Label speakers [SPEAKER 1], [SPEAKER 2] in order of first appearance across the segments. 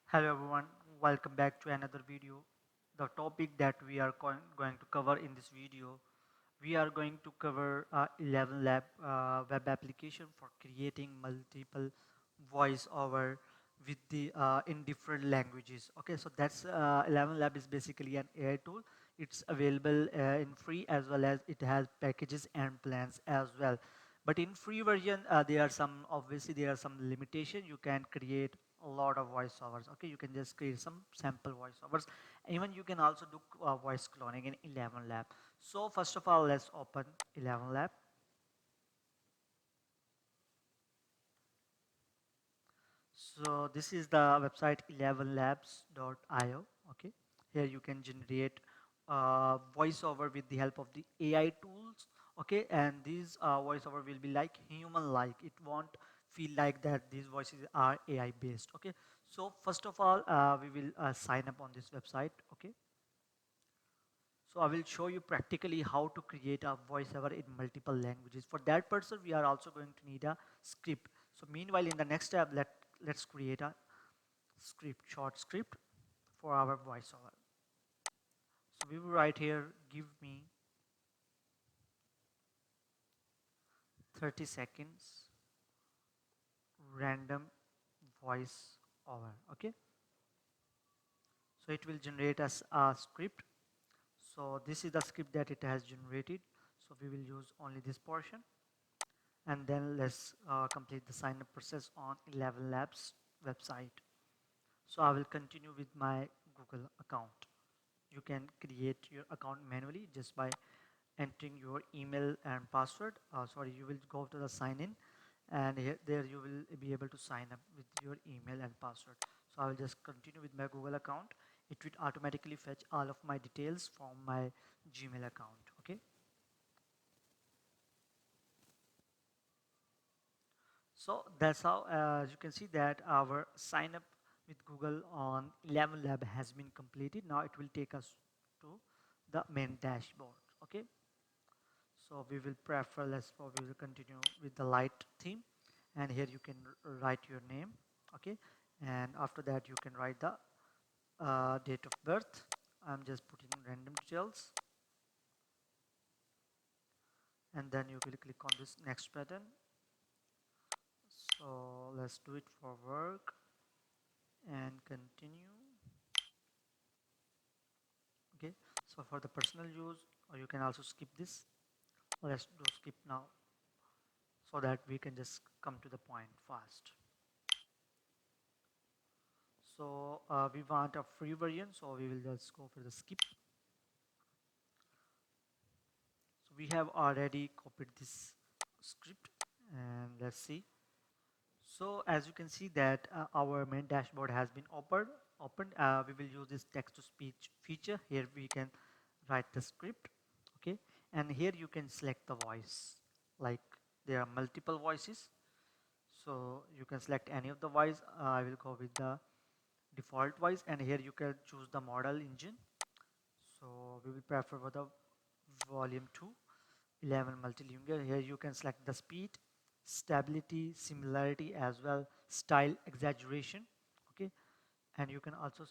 [SPEAKER 1] Hello everyone, welcome back to another video. The topic that we are going to cover in this video, we are going to cover 11 lab web application for creating multiple voice over with the in different languages. Okay, so that's 11 lab is basically an AI tool. It's available in free as well as it has packages and plans as well. But in free version, there are some limitation. You can create a lot of voiceovers. Okay, you can just create some sample voiceovers. Even you can also do voice cloning in 11 lab. So first of all, let's open 11 lab. So this is the website 11labs.io. Okay, here you can generate voiceover with the help of the AI tools. Okay, and these voiceover will be like human-like. It won't feel like that these voices are AI based. Okay, so first of all, we will sign up on this website. Okay, so I will show you practically how to create a voiceover in multiple languages. For that person, we are also going to need a script. So meanwhile, in the next tab, let's create a short script for our voiceover. So we will write here, give me 30 seconds random voice over. Okay, so it will generate us a script. So this is the script that it has generated. So we will use only this portion, and then let's complete the sign up process on 11 Labs website. So I will continue with my Google account. You can create your account manually just by entering your email and password. You will go to the sign in, and there you will be able to sign up with your email and password. So I will just continue with my Google account. It will automatically fetch all of my details from my Gmail account. Okay, so that's how, as you can see, that our sign up with Google on 11 Lab has been completed. Now it will take us to the main dashboard. Okay, so we will prefer, we will continue with the light theme, and here you can write your name. Okay, and after that you can write the date of birth. I'm just putting random details, and then you will click on this next button. So let's do it for work and continue. Okay, so for the personal use, or you can also skip this. Let's do skip now so that we can just come to the point fast. So we want a free version, so we will just go for the skip. So we have already copied this script, and let's see. So as you can see that our main dashboard has been opened. We will use this text to speech feature. Here we can write the script. Okay, and here you can select the voice. Like, there are multiple voices, so you can select any of the voice. I will go with the default voice, and here you can choose the model engine. So we will prefer for the volume 2 11 multilingual. Here you can select the speed, stability, similarity, as well style, exaggeration. Okay, and you can also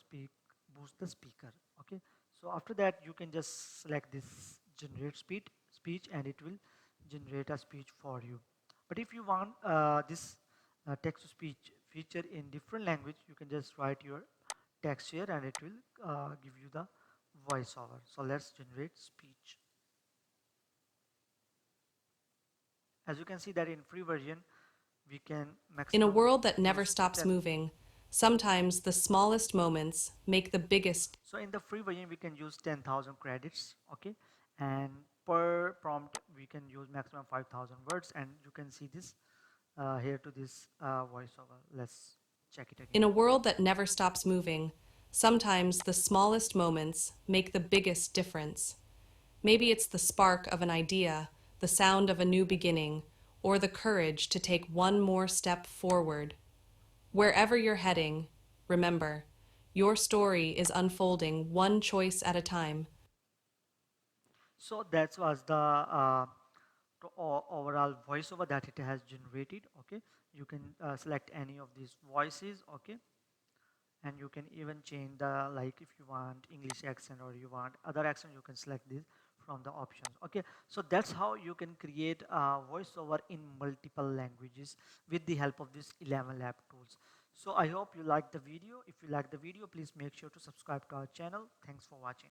[SPEAKER 1] boost the speaker. Okay, so after that you can just select this generate speech, and it will generate a speech for you. But if you want this text to speech feature in different language, you can just write your text here, and it will give you the voiceover. So let's generate speech. As you can see that in free version, we can
[SPEAKER 2] In a
[SPEAKER 1] maximum
[SPEAKER 2] world that never
[SPEAKER 1] use to
[SPEAKER 2] stops
[SPEAKER 1] 10.
[SPEAKER 2] moving, sometimes the smallest moments make the biggest.
[SPEAKER 1] So in the free version, we can use 10,000 credits. Okay, and per prompt we can use maximum 5,000 words, and you can see this here to this voiceover. Let's check it
[SPEAKER 2] In
[SPEAKER 1] again.
[SPEAKER 2] a world that never stops moving, sometimes the smallest moments make the biggest difference. Maybe it's the spark of an idea, the sound of a new beginning, or the courage to take one more step forward. Wherever you're heading, remember, your story is unfolding one choice at a time.
[SPEAKER 1] So that was the overall voiceover that it has generated. Okay, you can select any of these voices. Okay, and you can even change the, like if you want English accent or you want other accent, you can select this from the options. Okay, so that's how you can create a voiceover in multiple languages with the help of this 11 lab tools. So I hope you like the video. If you like the video, please make sure to subscribe to our channel. Thanks for watching.